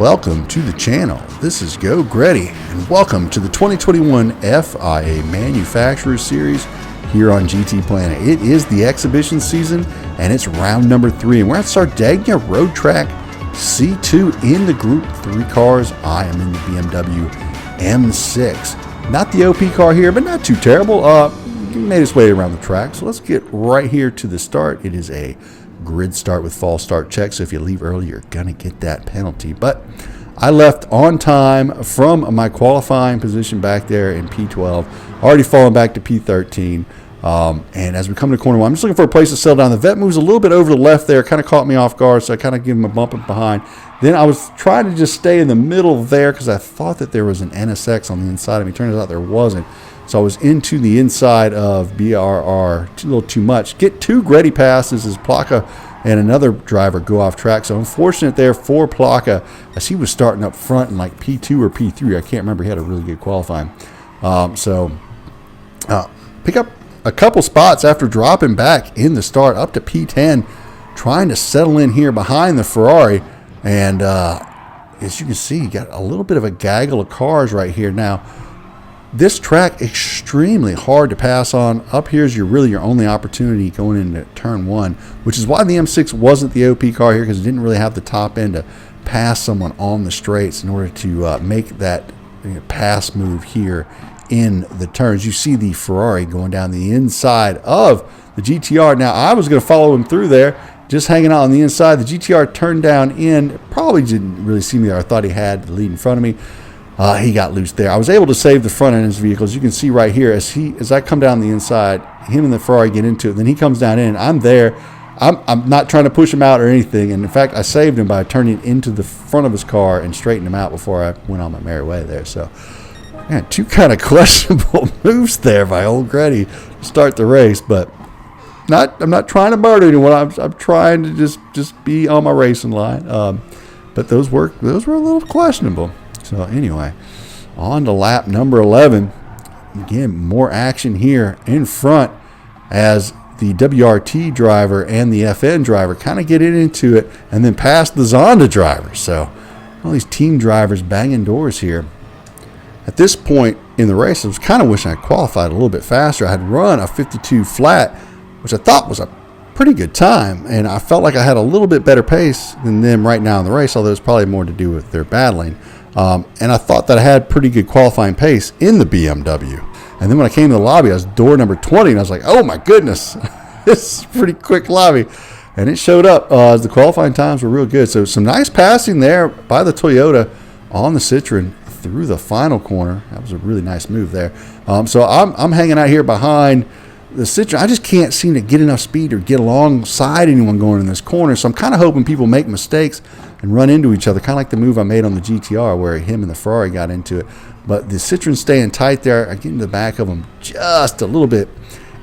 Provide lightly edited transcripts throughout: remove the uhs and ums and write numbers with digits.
Welcome to the channel. This is Geauxgreddy, and welcome to the 2021 FIA Manufacturer Series here on GT Planet. It is the exhibition season, and it's round number 3, and we're at Sardegna Road Track C2 in the Group 3 cars. I am in the BMW M6. Not the OP car here, but not too terrible. Made its way around the track, so let's get right here to the start. It is a grid start with false start check, so if you leave early, you're gonna get that penalty. But I left on time from my qualifying position back there in P12, already falling back to P13. And as we come to corner 1, I'm just looking for a place to settle down. The vet moves a little bit over the left there, kind of caught me off guard, so I kind of give him a bump up behind. Then I was trying to just stay in the middle there because I thought that there was an NSX on the inside of me. Turns out there wasn't. So I was into the inside of BRR a little too much. Get 2 Geauxgreddy passes as Plaka and another driver go off track. So unfortunate there for Plaka as he was starting up front in like P2 or P3. I can't remember. He had a really good qualifying. Pick up a couple spots after dropping back in the start up to P10, trying to settle in here behind the Ferrari. And as you can see, you got a little bit of a gaggle of cars right here now. This track extremely hard to pass on. Up here is really your only opportunity going into turn 1, which is why the M6 wasn't the OP car here, because it didn't really have the top end to pass someone on the straights in order to make that pass move here in the turns. You see the Ferrari going down the inside of the GTR. Now I was going to follow him through there, just hanging out on the inside. The GTR turned down in, probably didn't really see me there. I thought he had the lead in front of me. He got loose there. I was able to save the front end of his vehicle. As you can see right here, as I come down the inside, him and the Ferrari get into it. Then he comes down in. I'm there. I'm not trying to push him out or anything. And in fact, I saved him by turning into the front of his car and straightened him out before I went on my merry way there. So, man, 2 kind of questionable moves there by old Geauxgreddy to start the race. But I'm not trying to murder anyone. I'm trying to just be on my racing line. But those were a little questionable. So anyway, on to lap number 11. Again, more action here in front as the WRT driver and the FN driver kind of get into it and then pass the Zonda driver. So all these team drivers banging doors here. At this point in the race, I was kind of wishing I qualified a little bit faster. I had run a 52 flat, which I thought was a pretty good time, and I felt like I had a little bit better pace than them right now in the race, although it's probably more to do with their battling. And I thought that I had pretty good qualifying pace in the BMW. And then when I came to the lobby, I was door number 20, and I was like, oh my goodness, this is a pretty quick lobby. And it showed up as the qualifying times were real good. So some nice passing there by the Toyota on the Citroen through the final corner. That was a really nice move there. So I'm hanging out here behind the Citroen. I just can't seem to get enough speed or get alongside anyone going in this corner. So I'm kind of hoping people make mistakes and run into each other, kind of like the move I made on the GTR where him and the Ferrari got into it. But the Citroen's staying tight there. I get into the back of them just a little bit.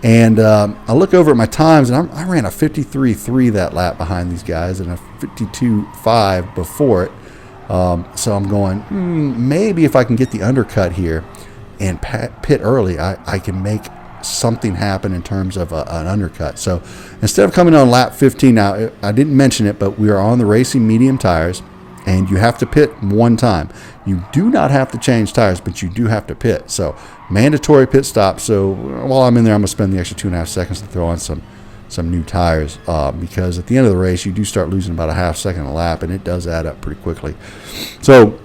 And I look over at my times, and I ran a 53.3 that lap behind these guys and a 52.5 before it. So I'm going, maybe if I can get the undercut here and pit early, I can make something happen in terms of an undercut. So instead of coming on lap 15, now I didn't mention it, but we are on the racing medium tires, and you have to pit 1 time. You do not have to change tires, but you do have to pit. So mandatory pit stop. So while I'm in there, I'm gonna spend the extra 2.5 seconds to throw on some new tires, because at the end of the race you do start losing about a half second a lap, and it does add up pretty quickly. So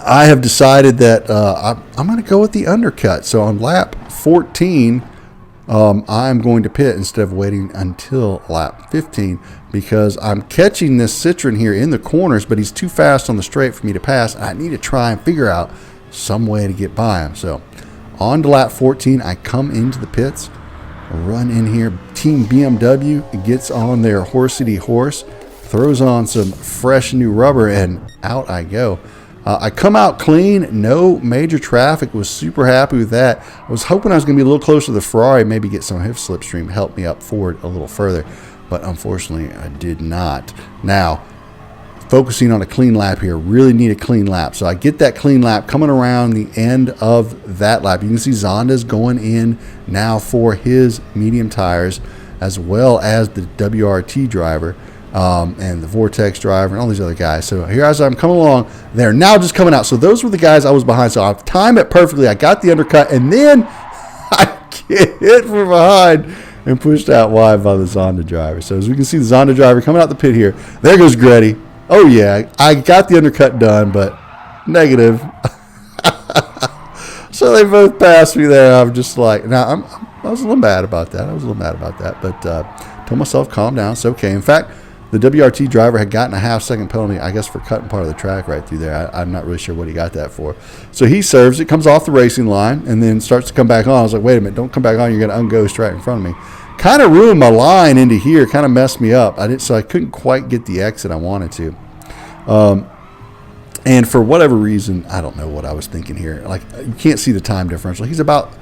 I have decided that I'm going to go with the undercut. So on lap 14, I'm going to pit instead of waiting until lap 15, because I'm catching this Citroen here in the corners, but he's too fast on the straight for me to pass. I need to try and figure out some way to get by him. So on to lap 14, I come into the pits, run in here. Team BMW gets on their horsey horse, throws on some fresh new rubber, and out I go. I come out clean, no major traffic, was super happy with that. I was hoping I was going to be a little closer to the Ferrari, maybe get some hip slipstream, help me up forward a little further, but unfortunately I did not. Now, focusing on a clean lap here, really need a clean lap. So I get that clean lap coming around the end of that lap. You can see Zonda's going in now for his medium tires, as well as the WRT driver. and the Vortex driver and all these other guys. So here as I'm coming along, they're now just coming out. So those were the guys I was behind. So I've timed it perfectly. I got the undercut, and then I get hit from behind and pushed out wide by the Zonda driver. So as we can see, the Zonda driver coming out the pit here. There goes Greddy. Oh, yeah, I got the undercut done, but negative. So they both passed me there. I'm just like, now I was a little mad about that. But told myself, calm down. It's okay. In fact, the WRT driver had gotten a half-second penalty, I guess, for cutting part of the track right through there. I'm not really sure what he got that for. So he serves it, comes off the racing line, and then starts to come back on. I was like, wait a minute, don't come back on. You're going to unghost right in front of me. Kind of ruined my line into here, kind of messed me up. So I couldn't quite get the exit I wanted to. And for whatever reason, I don't know what I was thinking here. Like, you can't see the time differential. He's about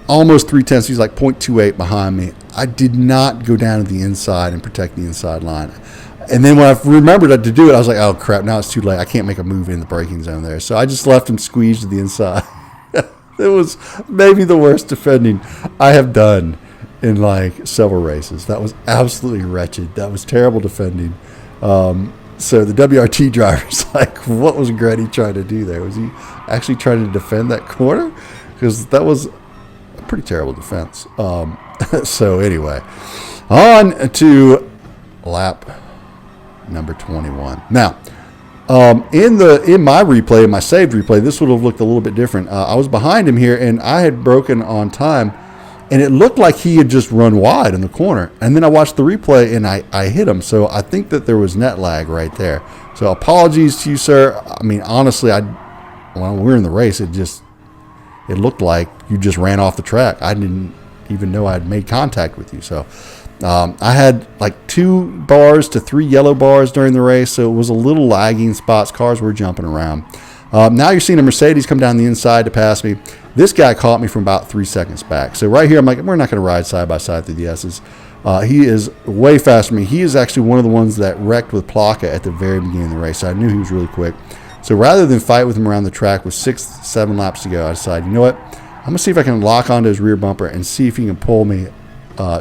almost 3/10. He's like 0.28 behind me. I did not go down to the inside and protect the inside line. And then when I remembered to do it, I was like, oh, crap, now it's too late. I can't make a move in the braking zone there. So I just left him squeezed to the inside. It was maybe the worst defending I have done in like several races. That was absolutely wretched. That was terrible defending. So the WRT driver's like, what was Greddy trying to do there? Was he actually trying to defend that corner? Because that was a pretty terrible defense. So anyway, on to lap number 21. Now, in my replay, in my saved replay, this would have looked a little bit different. I was behind him here, and I had broken on time, and it looked like he had just run wide in the corner. And then I watched the replay, and I hit him. So I think that there was net lag right there. So apologies to you, sir. I mean, honestly, when we were in the race, it looked like you just ran off the track. I didn't even know I had made contact with you. So I had like 2 bars to 3 yellow bars during the race. So it was a little lagging spots. Cars were jumping around. Now you're seeing a Mercedes come down the inside to pass me. This guy caught me from about 3 seconds back. So right here, I'm like, we're not going to ride side by side through the S's. He is way faster than me. He is actually one of the ones that wrecked with Plaka at the very beginning of the race. So I knew he was really quick. So rather than fight with him around the track with 6-7 laps to go, I decided, you know what? I'm going to see if I can lock onto his rear bumper and see if he can pull me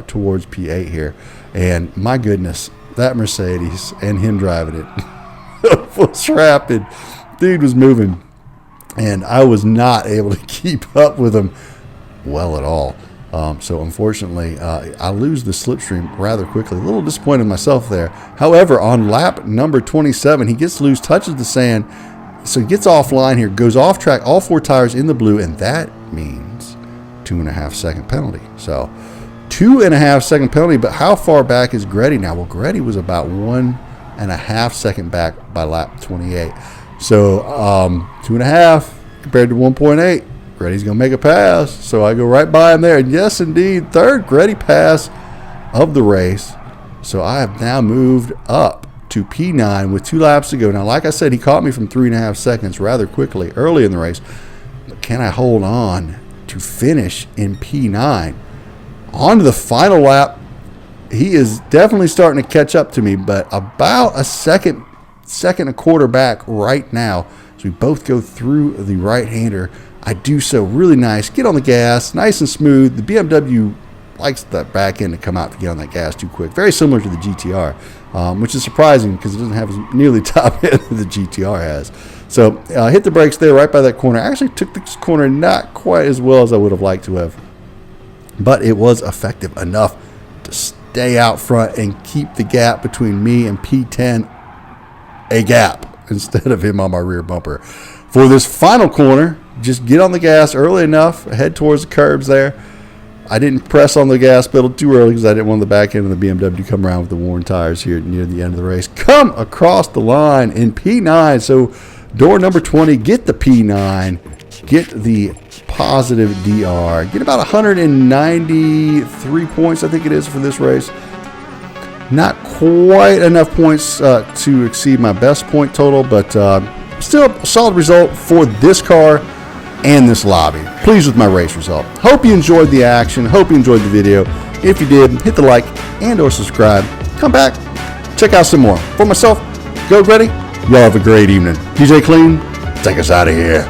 towards P8 here. And my goodness, that Mercedes and him driving it was rapid. Dude was moving, and I was not able to keep up with him well at all. So unfortunately, I lose the slipstream rather quickly. A little disappointed in myself there. However, on lap number 27, he gets loose, touches the sand, so he gets offline here, goes off track, all 4 tires in the blue, and that means 2.5 second penalty. So 2.5 second penalty, but how far back is Greddy now? Well, Greddy was about 1.5 second back by lap 28. So 2.5 compared to 1.8. Greddy's going to make a pass. So I go right by him there. And yes, indeed, third Greddy pass of the race. So I have now moved up to P9 with 2 laps to go. Now, like I said, he caught me from 3.5 seconds rather quickly early in the race. But can I hold on to finish in P9? On to the final lap. He is definitely starting to catch up to me, but about a second and a quarter back right now. So we both go through the right-hander. I do so really nice. Get on the gas, nice and smooth. The BMW likes that back end to come out to get on that gas too quick. Very similar to the GTR, which is surprising because it doesn't have as nearly top end that the GTR has. So hit the brakes there right by that corner. I actually took this corner not quite as well as I would have liked to have, but it was effective enough to stay out front and keep the gap between me and P10 a gap instead of him on my rear bumper. For this final corner, just get on the gas early enough, head towards the curbs there. I didn't press on the gas pedal too early because I didn't want the back end of the BMW to come around with the worn tires here near the end of the race. Come across the line in P9. So door number 20, get the P9, get the positive DR, get about 193 points, I think it is, for this race. Not quite enough points to exceed my best point total, but still a solid result for this car and this lobby. Pleased with my race result. Hope you enjoyed the action. Hope you enjoyed the video. If you did, hit the like and or subscribe. Come back, check out some more. For myself, Geauxgreddy, y'all have a great evening. DJ Clean, take us out of here.